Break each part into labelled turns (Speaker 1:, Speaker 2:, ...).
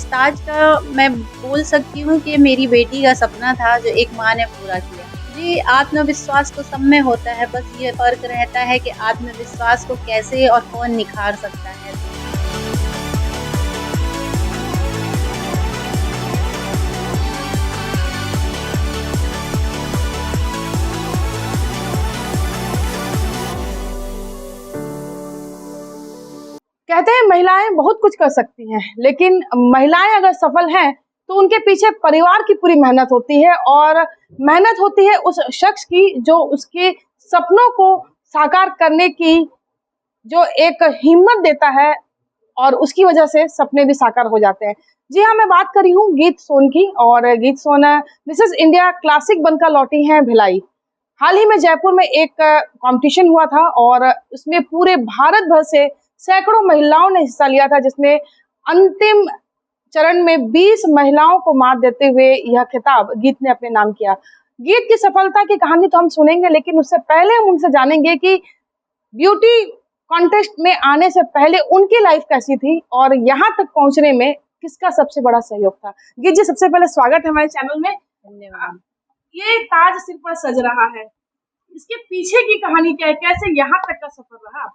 Speaker 1: इस ताज का मैं बोल सकती हूँ कि मेरी बेटी का सपना था जो एक माँ ने पूरा किया। जी, आत्मविश्वास तो सब में होता है, बस ये फ़र्क रहता है कि आत्मविश्वास को कैसे और कौन निखार सकता है।
Speaker 2: कहते हैं महिलाएं बहुत कुछ कर सकती हैं, लेकिन महिलाएं अगर सफल हैं तो उनके पीछे परिवार की पूरी मेहनत होती है और मेहनत होती है उस शख्स की जो उसके सपनों को साकार करने की जो एक हिम्मत देता है और उसकी वजह से सपने भी साकार हो जाते हैं। जी हाँ, मैं बात कर रही हूँ गीत सोन की और गीत सोन मिसेस इंडिया क्लासिक बनकर लौटी हैं भिलाई। हाल ही में जयपुर में एक कंपटीशन हुआ था और उसमें पूरे भारत भर से सैकड़ों महिलाओं ने हिस्सा लिया था, जिसमें अंतिम चरण में 20 महिलाओं को मात देते हुए यह खिताब गीत ने अपने नाम किया। गीत की सफलता की कहानी तो हम सुनेंगे, लेकिन उससे पहले हम उनसे जानेंगे कि ब्यूटी कॉन्टेस्ट में आने से पहले उनकी लाइफ कैसी थी और यहाँ तक पहुंचने में किसका सबसे बड़ा सहयोग था। गीत जी, सबसे पहले स्वागत है हमारे चैनल में।
Speaker 1: धन्यवाद।
Speaker 2: ये ताज सिर पर सज रहा है, इसके पीछे की कहानी क्या है? कैसे यहाँ तक का सफर रहा?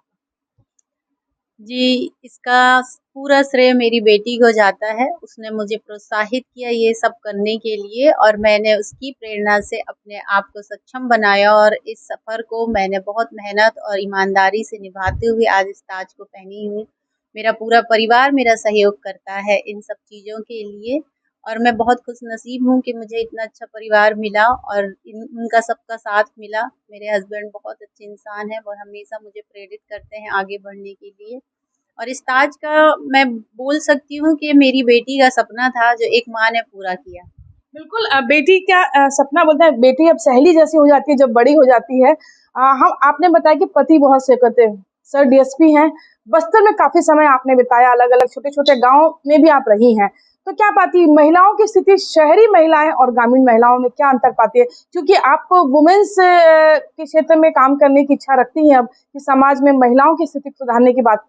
Speaker 1: जी, इसका पूरा श्रेय मेरी बेटी को जाता है। उसने मुझे प्रोत्साहित किया ये सब करने के लिए और मैंने उसकी प्रेरणा से अपने आप को सक्षम बनाया और इस सफ़र को मैंने बहुत मेहनत और ईमानदारी से निभाते हुए आज इस ताज को पहनी हूँ। मेरा पूरा परिवार मेरा सहयोग करता है इन सब चीज़ों के लिए और मैं बहुत खुशनसीब हूँ कि मुझे इतना अच्छा परिवार मिला और उनका सबका साथ मिला। मेरे हस्बैंड बहुत अच्छे इंसान हैं और हमेशा मुझे प्रेरित करते हैं आगे बढ़ने के लिए। और इस ताज का मैं बोल सकती हूँ कि मेरी बेटी का सपना था जो एक माँ ने पूरा किया।
Speaker 2: बिल्कुल, बेटी का सपना बोलते हैं, बेटी अब सहेली जैसी हो जाती है जब बड़ी हो जाती है। हम आपने बताया कि पति बहुत से कहते हैं, सर डीएसपी हैं। बस्तर में काफ़ी समय आपने बिताया, अलग-अलग छोटे-छोटे गाँव में भी आप रही हैं। तो क्या पाती महिलाओं की स्थिति शहरी महिलाएँ और ग्रामीण महिलाओं में क्या अंतर पाती है? क्योंकि आप वुमेन्स के क्षेत्र में काम करने की इच्छा रखती हैं अब कि समाज में महिलाओं की स्थिति सुधारने की बात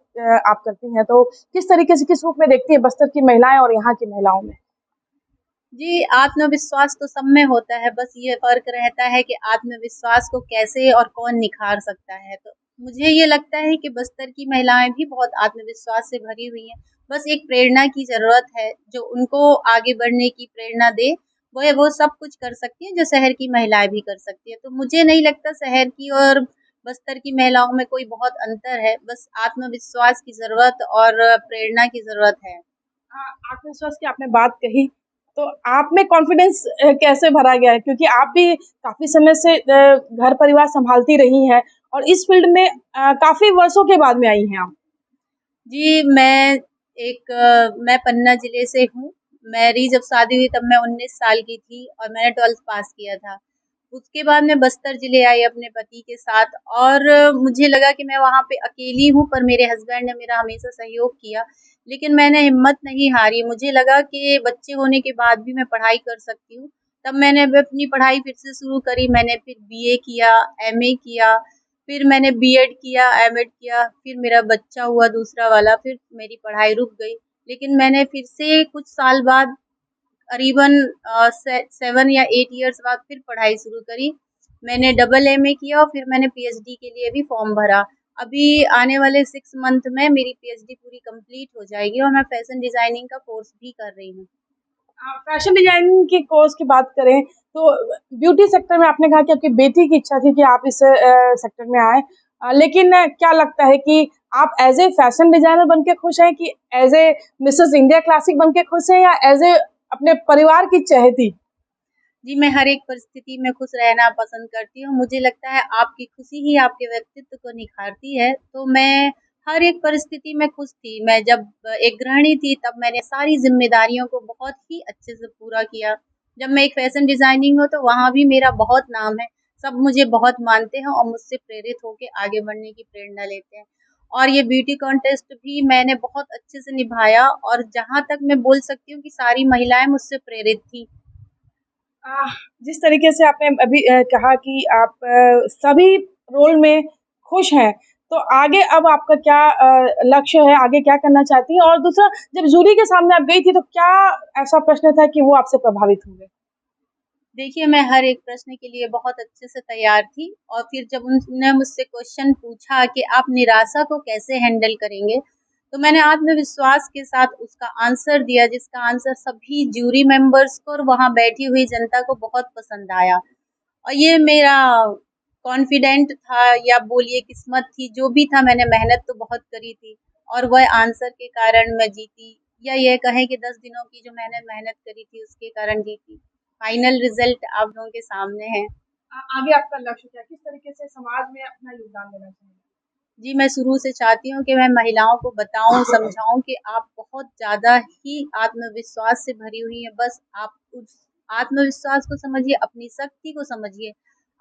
Speaker 2: आप करती हैं। तो किस तरीके से, किस रूप में देखती हैं बस्तर की महिलाएँ और यहाँ की महिलाओं में?
Speaker 1: जी, आत्मविश्वास तो सब में होता है, बस ये फ़र्क रहता है कि आत्मविश्वास को कैसे और कौन निखार सकता है। तो मुझे ये लगता है कि बस्तर की महिलाएँ भी बहुत आत्मविश्वास से भरी हुई हैं। बस एक प्रेरणा की ज़रूरत है, जो उनको आगे बढ़ने की प्रेरणा दे, वो सब कुछ कर सकती हैं, जो शहर की महिलाएँ भी कर सकती हैं। तो मुझे नहीं लगता शहर की और बस्तर की महिलाओं में कोई बहुत अंतर है, बस आत्मविश्वास की ज़रूरत और प्रेरणा की ज़रूरत है।
Speaker 2: आत्मविश्वास की आपने बात कही, तो आप में कॉन्फिडेंस कैसे भरा गया है? क्योंकि आप भी काफ़ी समय से घर परिवार सँभालती रही हैं और इस फ़ील्ड में काफ़ी वर्षों के बाद में आई हैं आप।
Speaker 1: जी, मैं पन्ना ज़िले से हूँ। मेरी जब शादी हुई तब मैं 19 साल की थी और मैंने 12th पास किया था। उसके बाद मैं बस्तर ज़िले आई अपने पति के साथ और मुझे लगा कि मैं वहाँ पे अकेली हूँ, पर मेरे हस्बैंड ने मेरा हमेशा सहयोग किया। लेकिन मैंने हिम्मत नहीं हारी, मुझे लगा कि बच्चे होने के बाद भी मैं पढ़ाई कर सकती हूँ। तब मैंने अपनी पढ़ाई फिर से शुरू करी, मैंने फिर बीए किया, एमए किया, फिर मैंने बीएड किया, एमएड किया, फिर मेरा बच्चा हुआ दूसरा वाला, फिर मेरी पढ़ाई रुक गई। लेकिन मैंने फिर से कुछ साल बाद करीबन 7 या 8 इयर्स बाद फिर पढ़ाई शुरू करी। मैंने डबल एमए किया और फिर मैंने पीएचडी के लिए भी फॉर्म भरा। अभी आने वाले 6 मंथ में मेरी पीएचडी पूरी कंप्लीट हो जाएगी और मैं फैशन डिज़ाइनिंग का कोर्स भी कर रही हूँ।
Speaker 2: फैशन डिज़ाइनिंग के कोर्स की बात करें, तो ब्यूटी सेक्टर में आपने कहा कि आपकी बेटी की इच्छा थी कि आप इस सेक्टर में आएँ। लेकिन क्या लगता है कि आप एज़ ए फैशन डिज़ाइनर बन के खुश हैं कि as a Mrs India classic बन के खुश हैं या एज़ ए अपने परिवार की चहेती?
Speaker 1: जी, मैं हर एक परिस्थिति में खुश रहना पसंद करती हूँ। मुझे लगता है आपकी खुशी ही आपके व्यक्तित्व को निखारती है, तो मैं हर एक परिस्थिति में खुश थी। मैं जब एक गृहिणी थी तब मैंने सारी ज़िम्मेदारियों को बहुत ही अच्छे से पूरा किया। जब मैं एक फ़ैशन डिज़ाइनिंग हूँ तो वहाँ भी मेरा बहुत नाम है। सब मुझे बहुत मानते हैं और मुझसे प्रेरित होके आगे बढ़ने की प्रेरणा लेते हैं। और ये ब्यूटी कॉन्टेस्ट भी मैंने बहुत अच्छे से निभाया और जहाँ तक मैं बोल सकती हूँ कि सारी महिलाएँ मुझसे प्रेरित थीं।
Speaker 2: जिस तरीके से आपने अभी कहा कि आप सभी रोल में खुश हैं, तो आगे अब आपका क्या लक्ष्य है, आगे क्या करना चाहती हैं? और दूसरा, जब जूरी के सामने आप गई थी तो क्या ऐसा प्रश्न था कि वो आपसे प्रभावित हुए?
Speaker 1: देखिए, मैं हर एक प्रश्न के लिए बहुत अच्छे से तैयार थी और फिर जब उन्होंने मुझसे क्वेश्चन पूछा कि आप निराशा को कैसे हैंडल करेंगे, तो मैंने आत्मविश्वास के साथ उसका आंसर दिया, जिसका आंसर सभी जूरी मेंबर्स को और वहाँ बैठी हुई जनता को बहुत पसंद आया। और ये मेरा कॉन्फिडेंट था या बोलिए किस्मत थी, जो भी था, मैंने मेहनत तो बहुत करी थी और वह आंसर के कारण मैं जीती, या ये कहें कि 10 दिनों की जो मैंने मेहनत करी थी उसके कारण जीती। फाइनल रिजल्ट आप लोगों के सामने है।
Speaker 2: आगे आपका लक्ष्य क्या है? किस तरीके से समाज में अपना योगदान देना चाहेंगे?
Speaker 1: जी, मैं शुरू से चाहती हूँ कि मैं महिलाओं को बताऊँ, समझाऊँ कि आप बहुत ज़्यादा ही आत्मविश्वास से भरी हुई हैं। बस आप उस आत्मविश्वास को समझिए, अपनी शक्ति को समझिए,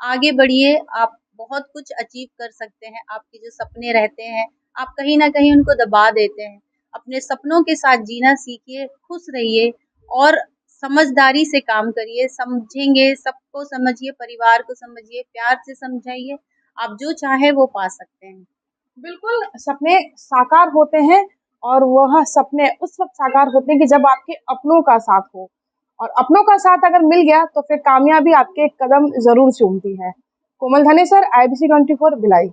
Speaker 1: आगे बढ़िए, आप बहुत कुछ अचीव कर सकते हैं। आपके जो सपने रहते हैं, आप कहीं न कहीं उनको दबा देते हैं। अपने सपनों के साथ जीना सीखिए, खुश रहिए और समझदारी से काम करिए, समझेंगे, सबको समझिए, परिवार को समझिए, प्यार से समझाइए, आप जो चाहें वो पा सकते हैं।
Speaker 2: बिल्कुल, सपने साकार होते हैं और वह सपने उस वक़्त साकार होते हैं कि जब आपके अपनों का साथ हो, और अपनों का साथ अगर मिल गया तो फिर कामयाबी आपके कदम ज़रूर चूमती है। कोमल धनेसर, IBC 24 भिलाई।